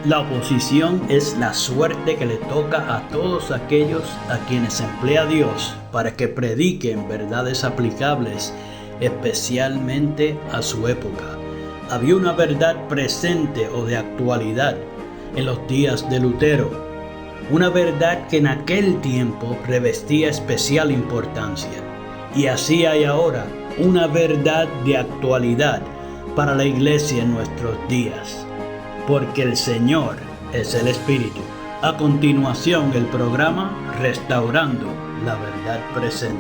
La oposición es la suerte que le toca a todos aquellos a quienes emplea Dios para que prediquen verdades aplicables, especialmente a su época. Había una verdad presente o de actualidad en los días de Lutero, una verdad que en aquel tiempo revestía especial importancia. Y así hay ahora una verdad de actualidad para la iglesia en nuestros días. Porque el Señor es el Espíritu. A continuación, el programa Restaurando la Verdad Presente.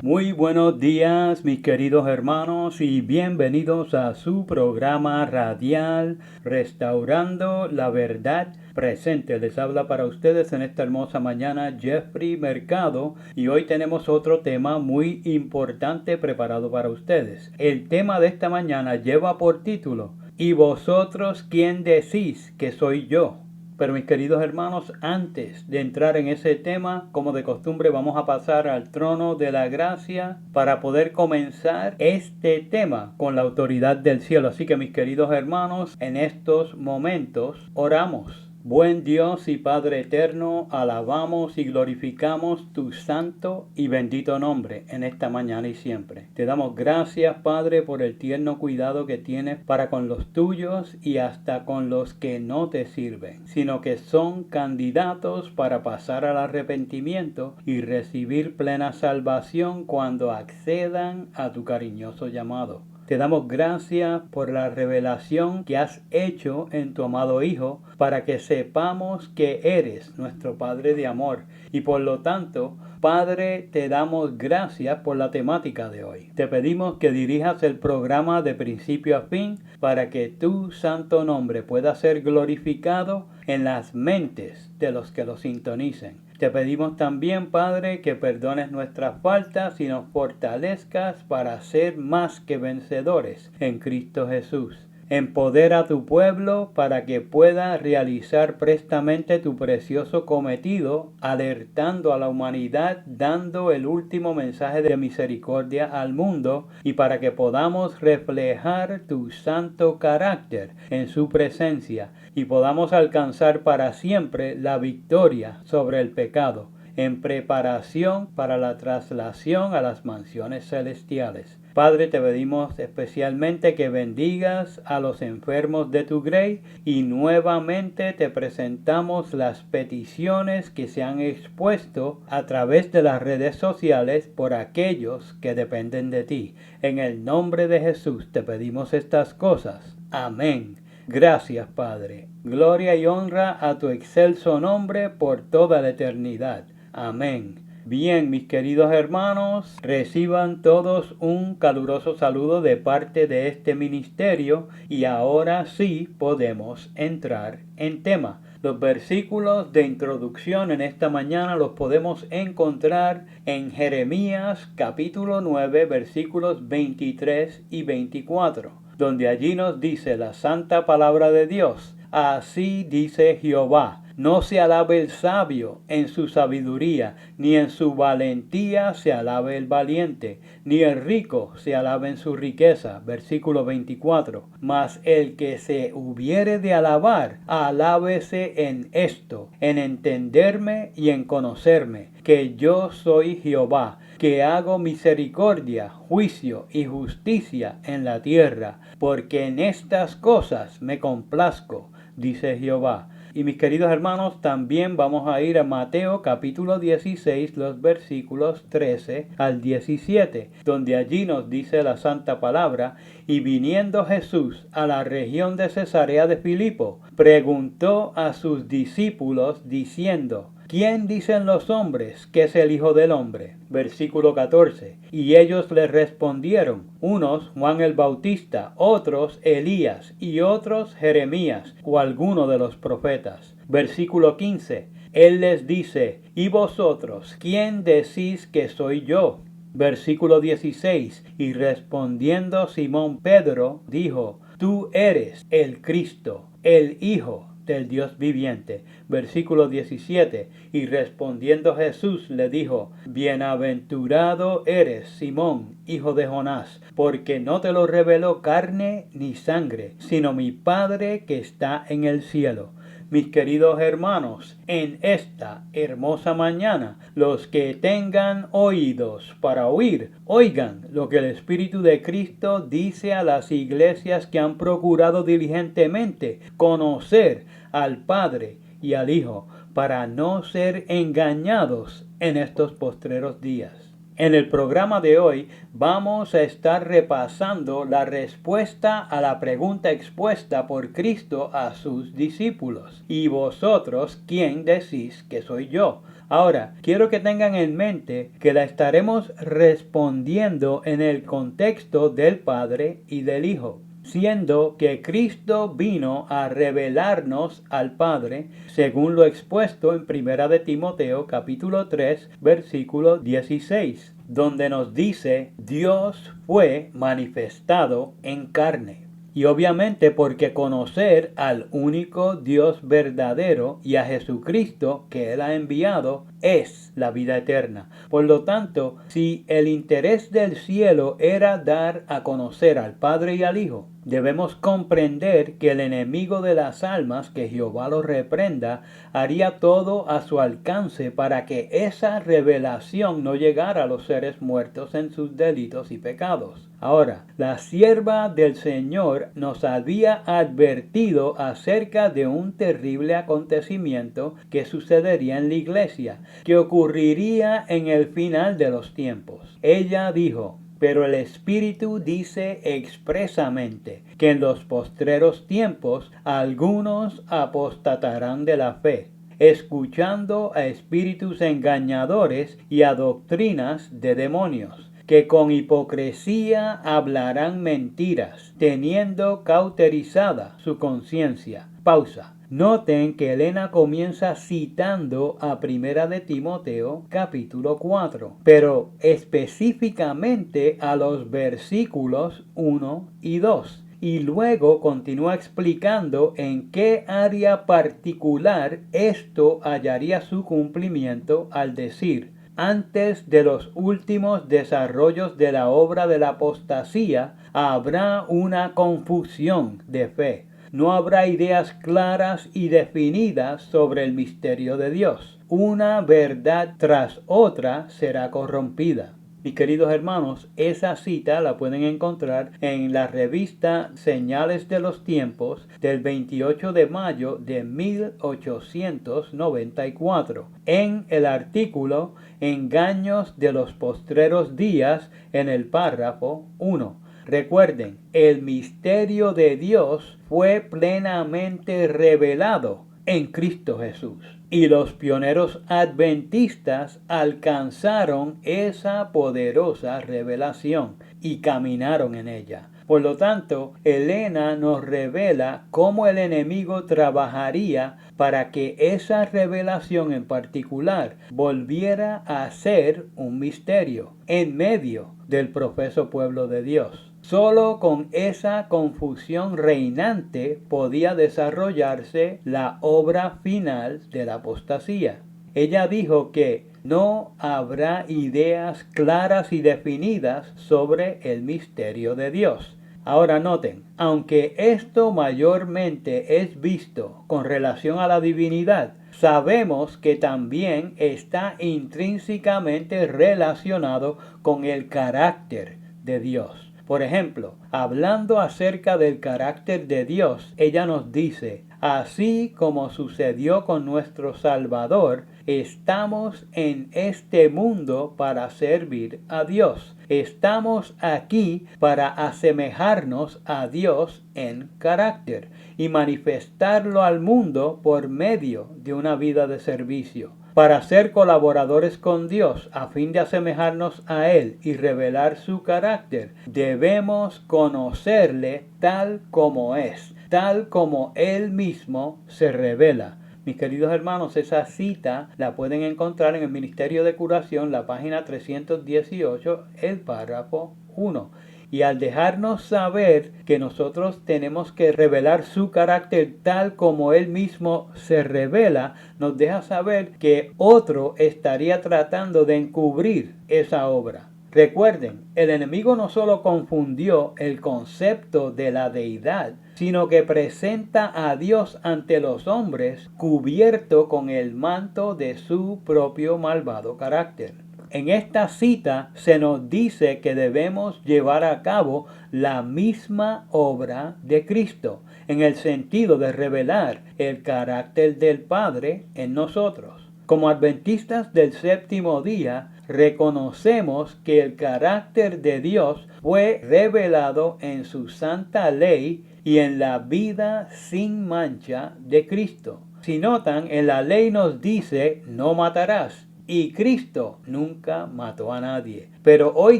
Muy buenos días, mis queridos hermanos, y bienvenidos a su programa radial Restaurando la Verdad Presente. Les habla para ustedes en esta hermosa mañana Jeffrey Mercado, y hoy tenemos otro tema muy importante preparado para ustedes. El tema de esta mañana lleva por título: ¿Y vosotros quién decís que soy yo? Pero mis queridos hermanos, antes de entrar en ese tema, como de costumbre, vamos a pasar al trono de la gracia para poder comenzar este tema con la autoridad del cielo. Así que mis queridos hermanos, en estos momentos oramos. Buen Dios y Padre eterno, alabamos y glorificamos tu santo y bendito nombre en esta mañana y siempre. Te damos gracias, Padre, por el tierno cuidado que tienes para con los tuyos y hasta con los que no te sirven, sino que son candidatos para pasar al arrepentimiento y recibir plena salvación cuando accedan a tu cariñoso llamado. Te damos gracias por la revelación que has hecho en tu amado Hijo para que sepamos que eres nuestro Padre de amor, y por lo tanto, Padre, te damos gracias por la temática de hoy. Te pedimos que dirijas el programa de principio a fin para que tu santo nombre pueda ser glorificado en las mentes de los que lo sintonicen. Te pedimos también, Padre, que perdones nuestras faltas y nos fortalezcas para ser más que vencedores en Cristo Jesús. Empodera a tu pueblo para que pueda realizar prestamente tu precioso cometido, alertando a la humanidad, dando el último mensaje de misericordia al mundo, y para que podamos reflejar tu santo carácter en su presencia y podamos alcanzar para siempre la victoria sobre el pecado, en preparación para la traslación a las mansiones celestiales. Padre, te pedimos especialmente que bendigas a los enfermos de tu grey, y nuevamente te presentamos las peticiones que se han expuesto a través de las redes sociales por aquellos que dependen de ti. En el nombre de Jesús te pedimos estas cosas. Amén. Gracias, Padre. Gloria y honra a tu excelso nombre por toda la eternidad. Amén. Bien, mis queridos hermanos, reciban todos un caluroso saludo de parte de este ministerio, y ahora sí podemos entrar en tema. Los versículos de introducción en esta mañana los podemos encontrar en Jeremías capítulo 9, versículos 23 y 24, donde allí nos dice la santa palabra de Dios: así dice Jehová. No se alabe el sabio en su sabiduría, ni en su valentía se alabe el valiente, ni el rico se alabe en su riqueza. Versículo 24. Mas el que se hubiere de alabar, alábese en esto, en entenderme y en conocerme, que yo soy Jehová, que hago misericordia, juicio y justicia en la tierra, porque en estas cosas me complazco, dice Jehová. Y mis queridos hermanos, también vamos a ir a Mateo capítulo 16, los versículos 13 al 17, donde allí nos dice la santa palabra: y viniendo Jesús a la región de Cesarea de Filipo, preguntó a sus discípulos diciendo: ¿quién dicen los hombres que es el Hijo del Hombre? Versículo 14. Y ellos le respondieron: unos Juan el Bautista, otros Elías, y otros Jeremías o alguno de los profetas. Versículo 15. Él les dice: ¿y vosotros quién decís que soy yo? Versículo 16. Y respondiendo Simón Pedro dijo: tú eres el Cristo, el Hijo del Dios viviente. Versículo 17. Y respondiendo Jesús le dijo: Bienaventurado eres, Simón, hijo de Jonás, porque no te lo reveló carne ni sangre, sino mi Padre que está en el cielo. Mis queridos hermanos, en esta hermosa mañana, los que tengan oídos para oír, oigan lo que el Espíritu de Cristo dice a las iglesias que han procurado diligentemente conocer al Padre y al Hijo, para no ser engañados en estos postreros días. En el programa de hoy vamos a estar repasando la respuesta a la pregunta expuesta por Cristo a sus discípulos. ¿Y vosotros quién decís que soy yo? Ahora, quiero que tengan en mente que la estaremos respondiendo en el contexto del Padre y del Hijo, siendo que Cristo vino a revelarnos al Padre, según lo expuesto en 1 de Timoteo capítulo 3, versículo 16, donde nos dice: Dios fue manifestado en carne. Y obviamente porque conocer al único Dios verdadero y a Jesucristo que Él ha enviado es la vida eterna. Por lo tanto, si el interés del cielo era dar a conocer al Padre y al Hijo, debemos comprender que el enemigo de las almas, que Jehová lo reprenda, haría todo a su alcance para que esa revelación no llegara a los seres muertos en sus delitos y pecados. Ahora, la sierva del Señor nos había advertido acerca de un terrible acontecimiento que sucedería en la iglesia, que ocurriría en el final de los tiempos. Ella dijo: pero el Espíritu dice expresamente que en los postreros tiempos algunos apostatarán de la fe, escuchando a espíritus engañadores y a doctrinas de demonios, que con hipocresía hablarán mentiras, teniendo cauterizada su conciencia. Pausa. Noten que Elena comienza citando a 1 de Timoteo capítulo 4, pero específicamente a los versículos 1 y 2. Y luego continúa explicando en qué área particular esto hallaría su cumplimiento al decir: antes de los últimos desarrollos de la obra de la apostasía habrá una confusión de fe. No habrá ideas claras y definidas sobre el misterio de Dios. Una verdad tras otra será corrompida. Mis queridos hermanos, esa cita la pueden encontrar en la revista Señales de los Tiempos del 28 de mayo de 1894, en el artículo Engaños de los postreros días, en el párrafo 1. Recuerden, el misterio de Dios fue plenamente revelado en Cristo Jesús. Y los pioneros adventistas alcanzaron esa poderosa revelación y caminaron en ella. Por lo tanto, Elena nos revela cómo el enemigo trabajaría para que esa revelación en particular volviera a ser un misterio en medio del profeso pueblo de Dios. Solo con esa confusión reinante podía desarrollarse la obra final de la apostasía. Ella dijo que no habrá ideas claras y definidas sobre el misterio de Dios. Ahora noten, aunque esto mayormente es visto con relación a la divinidad, sabemos que también está intrínsecamente relacionado con el carácter de Dios. Por ejemplo, hablando acerca del carácter de Dios, ella nos dice: así como sucedió con nuestro Salvador, estamos en este mundo para servir a Dios. Estamos aquí para asemejarnos a Dios en carácter y manifestarlo al mundo por medio de una vida de servicio. Para ser colaboradores con Dios a fin de asemejarnos a Él y revelar su carácter, debemos conocerle tal como es, tal como Él mismo se revela. Mis queridos hermanos, esa cita la pueden encontrar en el Ministerio de Curación, la página 318, el párrafo 1. Y al dejarnos saber que nosotros tenemos que revelar su carácter tal como Él mismo se revela, nos deja saber que otro estaría tratando de encubrir esa obra. Recuerden, el enemigo no solo confundió el concepto de la deidad, sino que presenta a Dios ante los hombres cubierto con el manto de su propio malvado carácter. En esta cita se nos dice que debemos llevar a cabo la misma obra de Cristo, en el sentido de revelar el carácter del Padre en nosotros. Como adventistas del séptimo día, reconocemos que el carácter de Dios fue revelado en su santa ley y en la vida sin mancha de Cristo. Si notan, en la ley nos dice no matarás. Y Cristo nunca mató a nadie. Pero hoy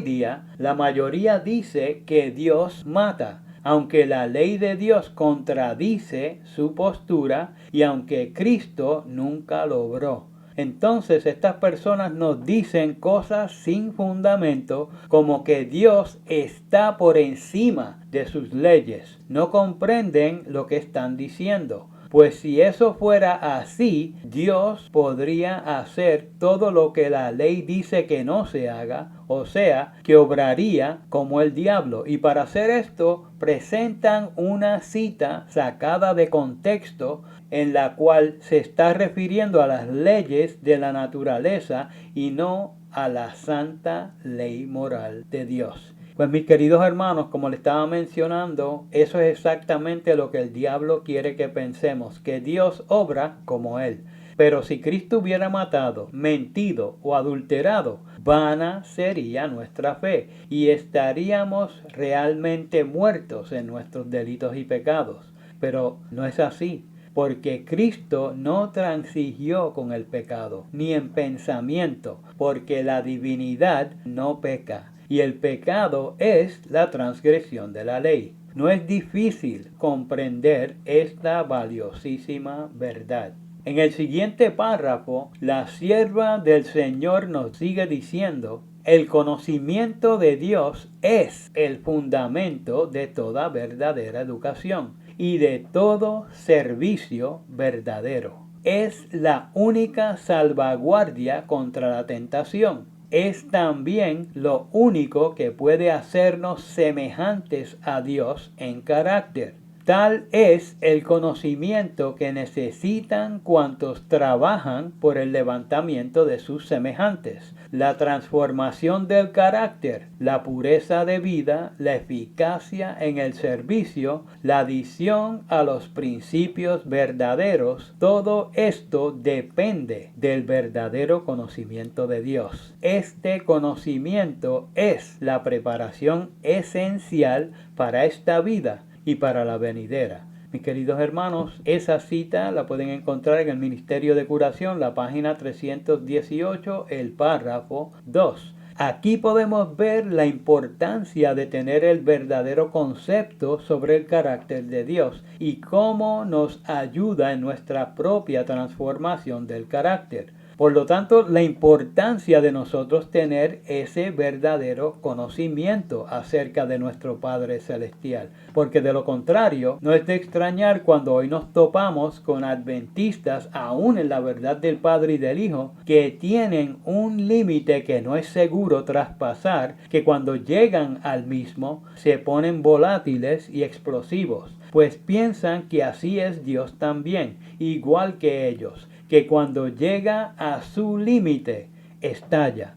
día la mayoría dice que Dios mata, aunque la ley de Dios contradice su postura y aunque Cristo nunca lo obró. Entonces estas personas nos dicen cosas sin fundamento, como que Dios está por encima de sus leyes. No comprenden lo que están diciendo. Pues si eso fuera así, Dios podría hacer todo lo que la ley dice que no se haga, o sea, que obraría como el diablo. Y para hacer esto, presentan una cita sacada de contexto en la cual se está refiriendo a las leyes de la naturaleza y no a la santa ley moral de Dios. Pues mis queridos hermanos, como les estaba mencionando, eso es exactamente lo que el diablo quiere que pensemos, que Dios obra como Él. Pero si Cristo hubiera matado, mentido o adulterado, vana sería nuestra fe y estaríamos realmente muertos en nuestros delitos y pecados. Pero no es así, porque Cristo no transigió con el pecado, ni en pensamiento, porque la divinidad no peca. Y el pecado es la transgresión de la ley. No es difícil comprender esta valiosísima verdad. En el siguiente párrafo, la sierva del Señor nos sigue diciendo: el conocimiento de Dios es el fundamento de toda verdadera educación y de todo servicio verdadero. Es la única salvaguardia contra la tentación. Es también lo único que puede hacernos semejantes a Dios en carácter. Tal es el conocimiento que necesitan cuantos trabajan por el levantamiento de sus semejantes, la transformación del carácter, la pureza de vida, la eficacia en el servicio, la adición a los principios verdaderos. Todo esto depende del verdadero conocimiento de Dios. Este conocimiento es la preparación esencial para esta vida y para la venidera. Mis queridos hermanos, esa cita la pueden encontrar en el Ministerio de Curación, la página 318, el párrafo 2. Aquí podemos ver la importancia de tener el verdadero concepto sobre el carácter de Dios y cómo nos ayuda en nuestra propia transformación del carácter. Por lo tanto, la importancia de nosotros tener ese verdadero conocimiento acerca de nuestro Padre Celestial. Porque de lo contrario, no es de extrañar cuando hoy nos topamos con adventistas, aún en la verdad del Padre y del Hijo, que tienen un límite que no es seguro traspasar, que cuando llegan al mismo se ponen volátiles y explosivos. Pues piensan que así es Dios también, igual que ellos, que cuando llega a su límite, estalla.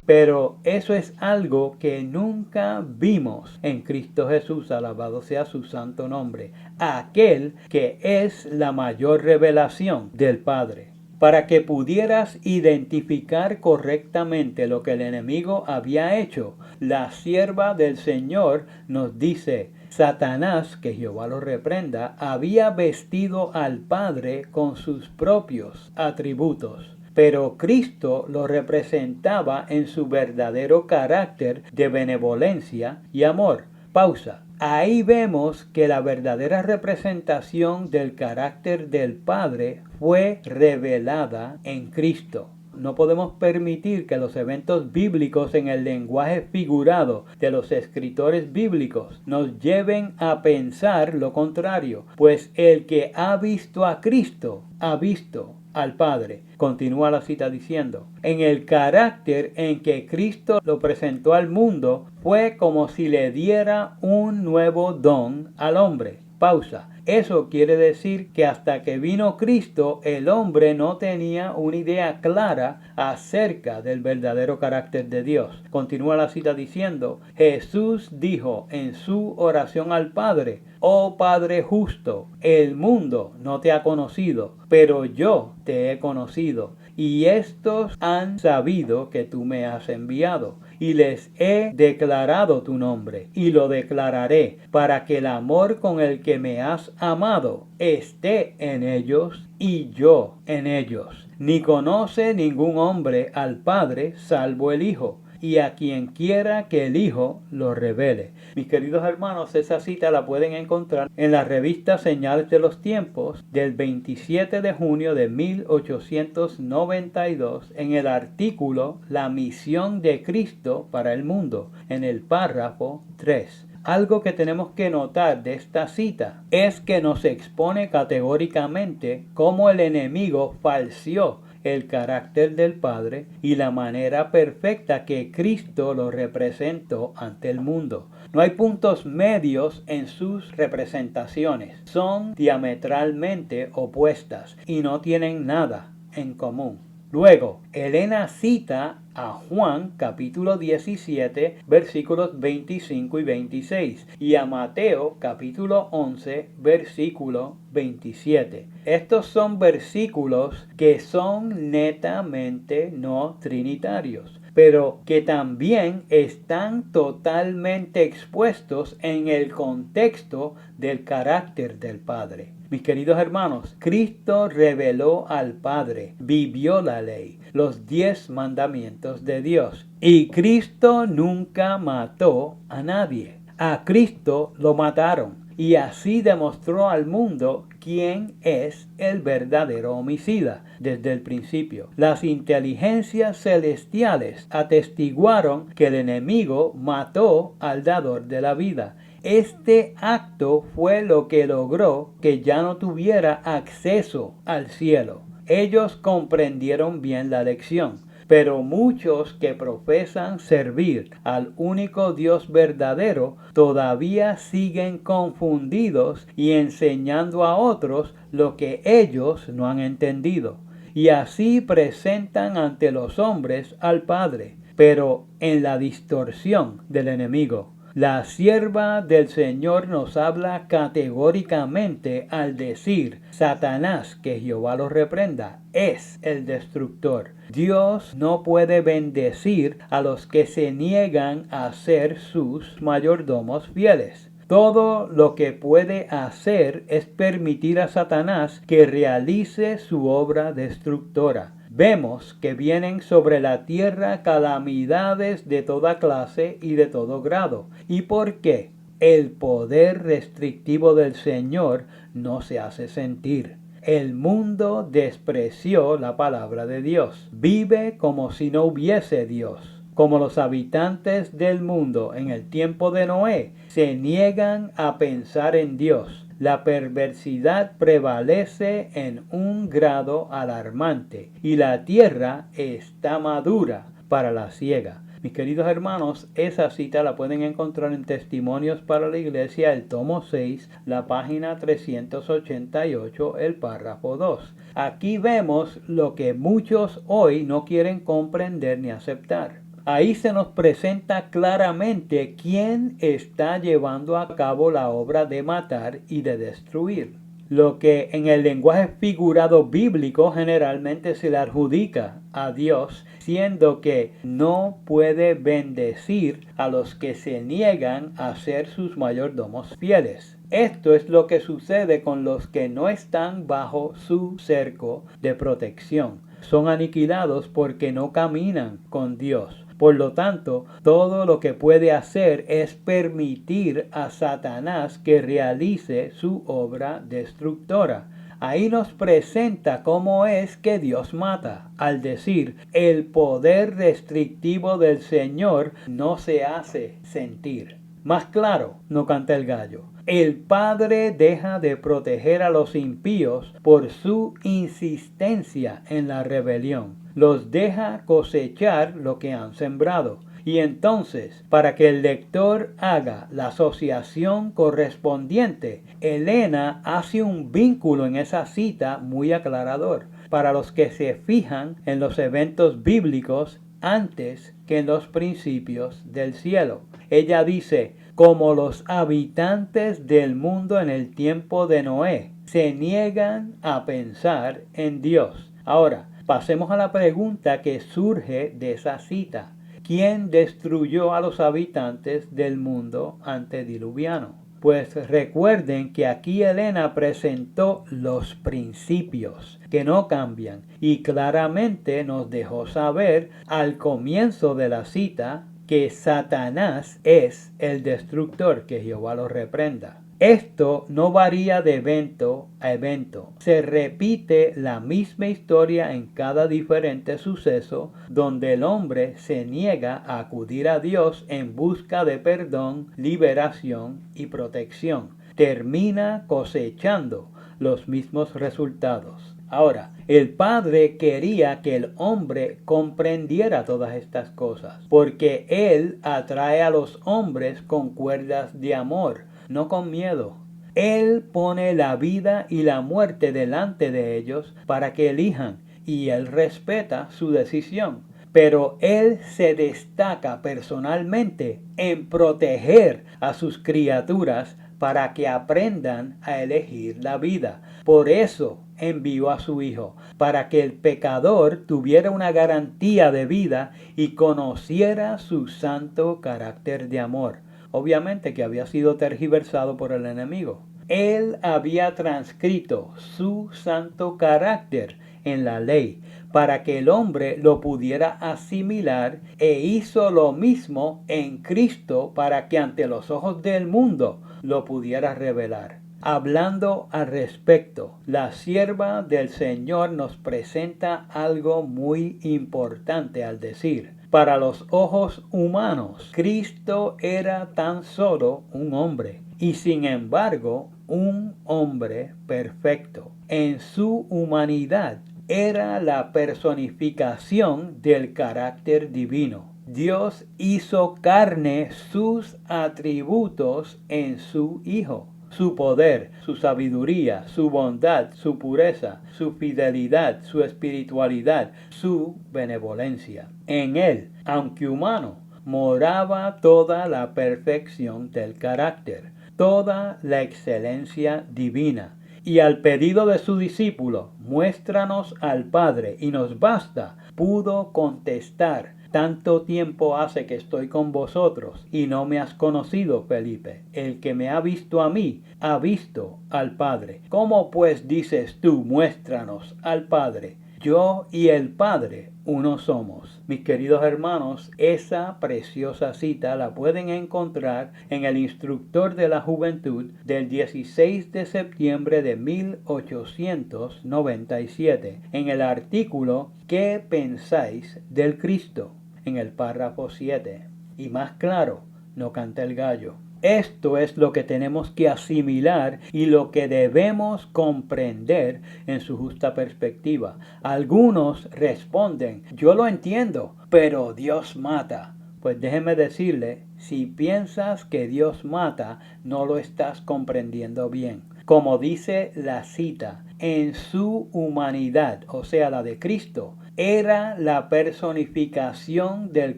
Pero eso es algo que nunca vimos en Cristo Jesús, alabado sea su santo nombre, aquel que es la mayor revelación del Padre. Para que pudieras identificar correctamente lo que el enemigo había hecho, la sierva del Señor nos dice: Satanás, que Jehová lo reprenda, había vestido al Padre con sus propios atributos, pero Cristo lo representaba en su verdadero carácter de benevolencia y amor. Pausa. Ahí vemos que la verdadera representación del carácter del Padre fue revelada en Cristo. No podemos permitir que los eventos bíblicos en el lenguaje figurado de los escritores bíblicos nos lleven a pensar lo contrario, pues el que ha visto a Cristo ha visto al Padre. Continúa la cita diciendo: en el carácter en que Cristo lo presentó al mundo, fue como si le diera un nuevo don al hombre. Pausa. Eso quiere decir que hasta que vino Cristo, el hombre no tenía una idea clara acerca del verdadero carácter de Dios. Continúa la cita diciendo: Jesús dijo en su oración al Padre: oh Padre justo, el mundo no te ha conocido, pero yo te he conocido, y estos han sabido que tú me has enviado, y les he declarado tu nombre, y lo declararé, para que el amor con el que me has amado esté en ellos y yo en ellos. Ni conoce ningún hombre al Padre salvo el Hijo, y a quien quiera que el Hijo lo revele. Mis queridos hermanos, esa cita la pueden encontrar en la revista Señales de los Tiempos del 27 de junio de 1892, en el artículo La misión de Cristo para el mundo, en el párrafo 3. Algo que tenemos que notar de esta cita es que nos expone categóricamente cómo el enemigo falseó el carácter del Padre y la manera perfecta que Cristo lo representó ante el mundo. No hay puntos medios en sus representaciones. Son diametralmente opuestas y no tienen nada en común. Luego, Elena cita a Juan capítulo 17 versículos 25 y 26 y a Mateo capítulo 11 versículo 27. Estos son versículos que son netamente no trinitarios, pero que también están totalmente expuestos en el contexto del carácter del Padre. Mis queridos hermanos, Cristo reveló al Padre, vivió la ley, los 10 mandamientos de Dios, y Cristo nunca mató a nadie. A Cristo lo mataron, y así demostró al mundo quién es el verdadero homicida desde el principio. Las inteligencias celestiales atestiguaron que el enemigo mató al dador de la vida. Este acto fue lo que logró que ya no tuviera acceso al cielo. Ellos comprendieron bien la lección, pero muchos que profesan servir al único Dios verdadero todavía siguen confundidos y enseñando a otros lo que ellos no han entendido. Y así presentan ante los hombres al Padre, pero en la distorsión del enemigo. La sierva del Señor nos habla categóricamente al decir: Satanás, que Jehová lo reprenda, es el destructor. Dios no puede bendecir a los que se niegan a ser sus mayordomos fieles. Todo lo que puede hacer es permitir a Satanás que realice su obra destructora. Vemos que vienen sobre la tierra calamidades de toda clase y de todo grado. ¿Y por qué? El poder restrictivo del Señor no se hace sentir. El mundo despreció la palabra de Dios. Vive como si no hubiese Dios. Como los habitantes del mundo en el tiempo de Noé, se niegan a pensar en Dios. La perversidad prevalece en un grado alarmante y la tierra está madura para la siega. Mis queridos hermanos, esa cita la pueden encontrar en Testimonios para la Iglesia, el tomo 6, la página 388, el párrafo 2. Aquí vemos lo que muchos hoy no quieren comprender ni aceptar. Ahí se nos presenta claramente quién está llevando a cabo la obra de matar y de destruir. Lo que en el lenguaje figurado bíblico generalmente se le adjudica a Dios, siendo que no puede bendecir a los que se niegan a ser sus mayordomos fieles. Esto es lo que sucede con los que no están bajo su cerco de protección. Son aniquilados porque no caminan con Dios, Por lo tanto, todo lo que puede hacer es permitir a Satanás que realice su obra destructora. Ahí nos presenta cómo es que Dios mata, al decir, el poder restrictivo del Señor no se hace sentir. Más claro, no canta el gallo. El Padre deja de proteger a los impíos por su insistencia en la rebelión. Los deja cosechar lo que han sembrado. Y entonces, para que el lector haga la asociación correspondiente, Elena hace un vínculo en esa cita muy aclarador para los que se fijan en los eventos bíblicos antes que en los principios del cielo. Ella dice, como los habitantes del mundo en el tiempo de Noé, se niegan a pensar en Dios. Ahora, pasemos a la pregunta que surge de esa cita. ¿Quién destruyó a los habitantes del mundo antediluviano? Pues recuerden que aquí Elena presentó los principios que no cambian y claramente nos dejó saber al comienzo de la cita que Satanás es el destructor, que Jehová lo reprenda. Esto no varía de evento a evento. Se repite la misma historia en cada diferente suceso donde el hombre se niega a acudir a Dios en busca de perdón, liberación y protección. Termina cosechando los mismos resultados. Ahora, el Padre quería que el hombre comprendiera todas estas cosas, porque Él atrae a los hombres con cuerdas de amor, no con miedo. Él pone la vida y la muerte delante de ellos para que elijan, y Él respeta su decisión. Pero Él se destaca personalmente en proteger a sus criaturas para que aprendan a elegir la vida. Por eso envió a su Hijo, para que el pecador tuviera una garantía de vida y conociera su santo carácter de amor. Obviamente que había sido tergiversado por el enemigo. Él había transcrito su santo carácter en la ley para que el hombre lo pudiera asimilar, e hizo lo mismo en Cristo para que ante los ojos del mundo lo pudiera revelar. Hablando al respecto, la sierva del Señor nos presenta algo muy importante al decir: para los ojos humanos, Cristo era tan solo un hombre, y sin embargo, un hombre perfecto. En su humanidad, era la personificación del carácter divino. Dios hizo carne sus atributos en su Hijo. Su poder, su sabiduría, su bondad, su pureza, su fidelidad, su espiritualidad, su benevolencia. En Él, aunque humano, moraba toda la perfección del carácter, toda la excelencia divina. Y al pedido de su discípulo, muéstranos al Padre y nos basta, pudo contestar: tanto tiempo hace que estoy con vosotros y no me has conocido, Felipe. El que me ha visto a mí, ha visto al Padre. ¿Cómo pues dices tú, muéstranos al Padre? Yo y el Padre uno somos. Mis queridos hermanos, esa preciosa cita la pueden encontrar en el Instructor de la Juventud del 16 de septiembre de 1897, en el artículo ¿Qué pensáis del Cristo?, en el párrafo 7. Y más claro, no canta el gallo. Esto es lo que tenemos que asimilar y lo que debemos comprender en su justa perspectiva. Algunos responden: yo lo entiendo, pero Dios mata. Pues déjeme decirle, si piensas que Dios mata, no lo estás comprendiendo bien. Como dice la cita, en su humanidad, o sea, la de Cristo, era la personificación del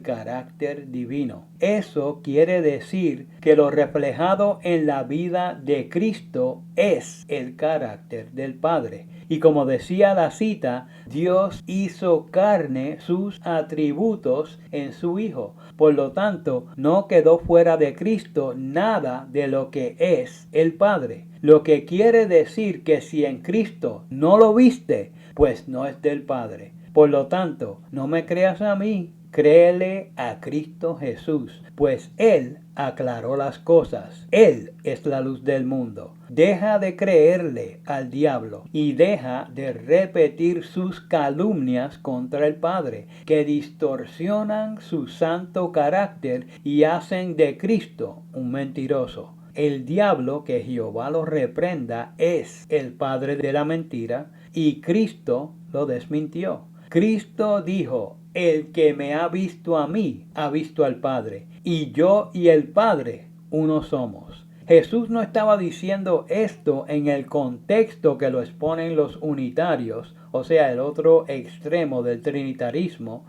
carácter divino. Eso quiere decir que lo reflejado en la vida de Cristo es el carácter del Padre. Y como decía la cita, Dios hizo carne sus atributos en su Hijo. Por lo tanto, no quedó fuera de Cristo nada de lo que es el Padre. Lo que quiere decir que si en Cristo no lo viste, pues no es del Padre. Por lo tanto, no me creas a mí, créele a Cristo Jesús, pues Él aclaró las cosas. Él es la luz del mundo. Deja de creerle al diablo y deja de repetir sus calumnias contra el Padre, que distorsionan su santo carácter y hacen de Cristo un mentiroso. El diablo, que Jehová lo reprenda, es el padre de la mentira, y Cristo lo desmintió. Cristo dijo: el que me ha visto a mí, ha visto al Padre, y yo y el Padre uno somos. Jesús no estaba diciendo esto en el contexto que lo exponen los unitarios, o sea, el otro extremo del trinitarismo,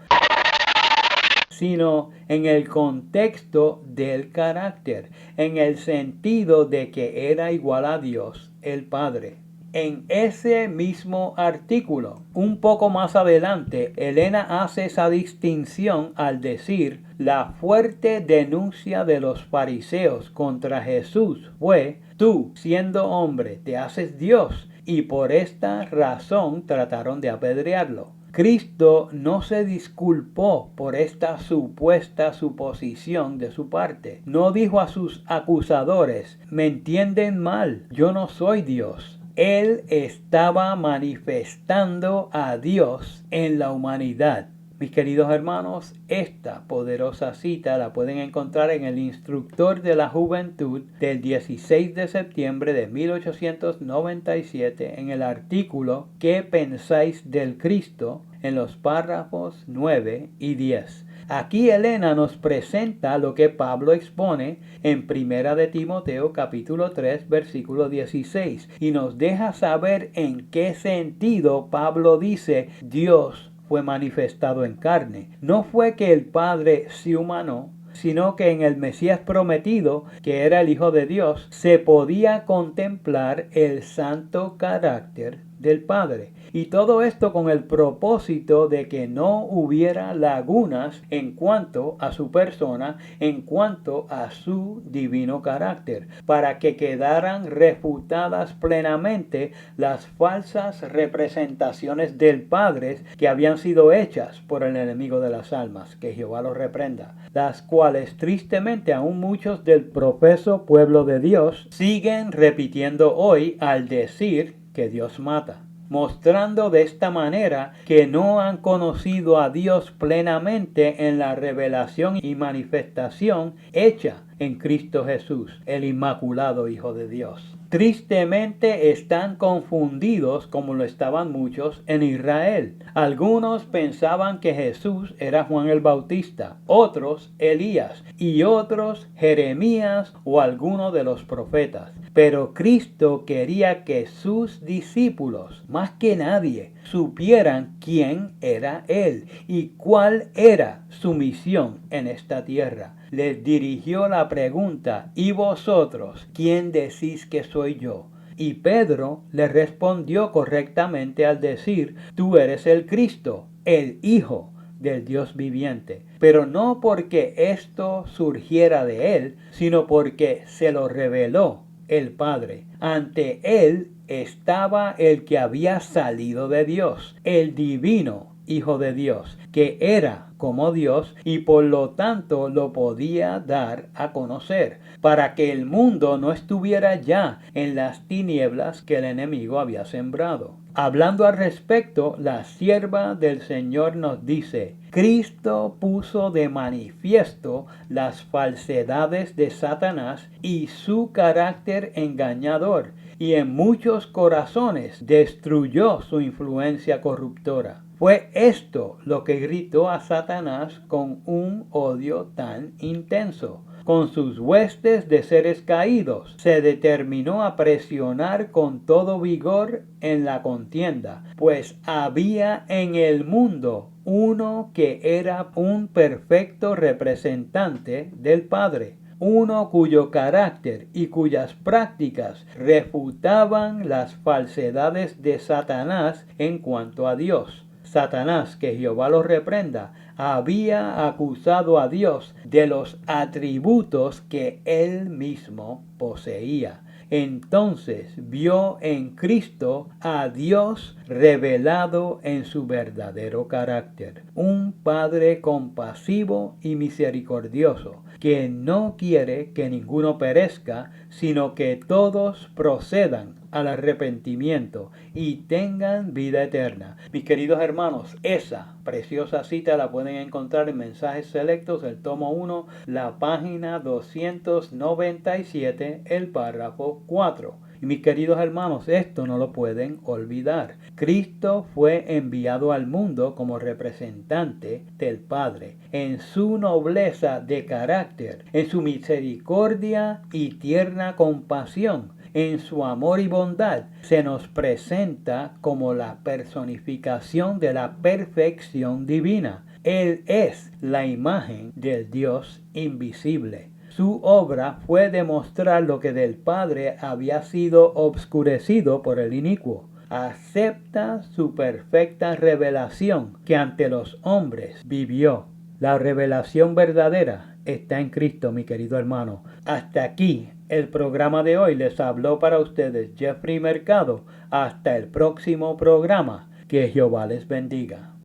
sino en el contexto del carácter, en el sentido de que era igual a Dios el Padre. En ese mismo artículo, un poco más adelante, Elena hace esa distinción al decir: la fuerte denuncia de los fariseos contra Jesús fue: tú, siendo hombre, te haces Dios, y por esta razón trataron de apedrearlo. Cristo no se disculpó por esta supuesta suposición de su parte. No dijo a sus acusadores: me entienden mal, yo no soy Dios. Él estaba manifestando a Dios en la humanidad. Mis queridos hermanos, esta poderosa cita la pueden encontrar en el Instructor de la Juventud del 16 de septiembre de 1897 en el artículo ¿Qué pensáis del Cristo?, en los párrafos 9 y 10. Aquí Elena nos presenta lo que Pablo expone en Primera de Timoteo capítulo 3 versículo 16 y nos deja saber en qué sentido Pablo dice Dios fue manifestado en carne. No fue que el Padre se humanó, sino que en el Mesías prometido, que era el Hijo de Dios, se podía contemplar el santo carácter del Padre. Y todo esto con el propósito de que no hubiera lagunas en cuanto a su persona, en cuanto a su divino carácter, para que quedaran refutadas plenamente las falsas representaciones del Padre que habían sido hechas por el enemigo de las almas, que Jehová los reprenda, las cuales tristemente aún muchos del profeso pueblo de Dios siguen repitiendo hoy al decir que Dios mata, mostrando de esta manera que no han conocido a Dios plenamente en la revelación y manifestación hecha en Cristo Jesús, el Inmaculado Hijo de Dios. Tristemente están confundidos, como lo estaban muchos en Israel. Algunos pensaban que Jesús era Juan el Bautista, otros Elías y otros Jeremías o alguno de los profetas. Pero Cristo quería que sus discípulos, más que nadie, supieran quién era Él y cuál era su misión en esta tierra. Les dirigió la pregunta: ¿y vosotros quién decís que soy yo? Y Pedro le respondió correctamente al decir: tú eres el Cristo, el Hijo del Dios viviente. Pero no porque esto surgiera de él, sino porque se lo reveló el Padre. Ante él estaba el que había salido de Dios, el divino Hijo de Dios, que era como Dios y por lo tanto lo podía dar a conocer, para que el mundo no estuviera ya en las tinieblas que el enemigo había sembrado. Hablando al respecto, la sierva del Señor nos dice: Cristo puso de manifiesto las falsedades de Satanás y su carácter engañador, y en muchos corazones destruyó su influencia corruptora. Fue esto lo que irritó a Satanás con un odio tan intenso. Con sus huestes de seres caídos, se determinó a presionar con todo vigor en la contienda, pues había en el mundo uno que era un perfecto representante del Padre, uno cuyo carácter y cuyas prácticas refutaban las falsedades de Satanás en cuanto a Dios. Satanás, que Jehová lo reprenda, había acusado a Dios de los atributos que él mismo poseía. entonces vio en Cristo a Dios revelado en su verdadero carácter. Un Padre compasivo y misericordioso, que no quiere que ninguno perezca, sino que todos procedan al arrepentimiento y tengan vida eterna. Mis queridos hermanos, esa preciosa cita la pueden encontrar en Mensajes Selectos, el tomo 1, la página 297, el párrafo 4. Y mis queridos hermanos, esto no lo pueden olvidar. Cristo fue enviado al mundo como representante del Padre, en su nobleza de carácter, en su misericordia y tierna compasión, en su amor y bondad. Se nos presenta como la personificación de la perfección divina. Él es la imagen del Dios invisible. Su obra fue demostrar lo que del Padre había sido obscurecido por el inicuo. Acepta su perfecta revelación que ante los hombres vivió. La revelación verdadera está en Cristo, mi querido hermano. Hasta aquí el programa de hoy. Les habló para ustedes Jeffrey Mercado. Hasta el próximo programa. Que Jehová les bendiga.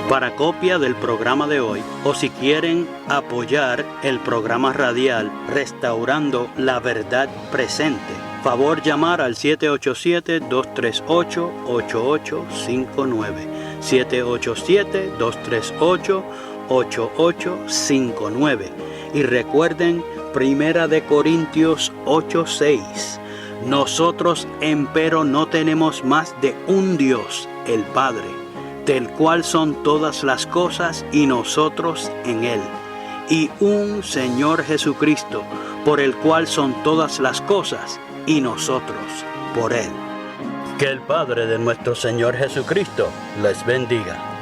Para copia del programa de hoy, o si quieren apoyar el programa radial Restaurando la Verdad Presente, favor llamar al 787-238-8859. 787-238-8859. Y recuerden, 1 Corintios 8:6. Nosotros, empero, no tenemos más de un Dios, el Padre, del cual son todas las cosas y nosotros en Él, y un Señor Jesucristo, por el cual son todas las cosas y nosotros por Él. Que el Padre de nuestro Señor Jesucristo les bendiga.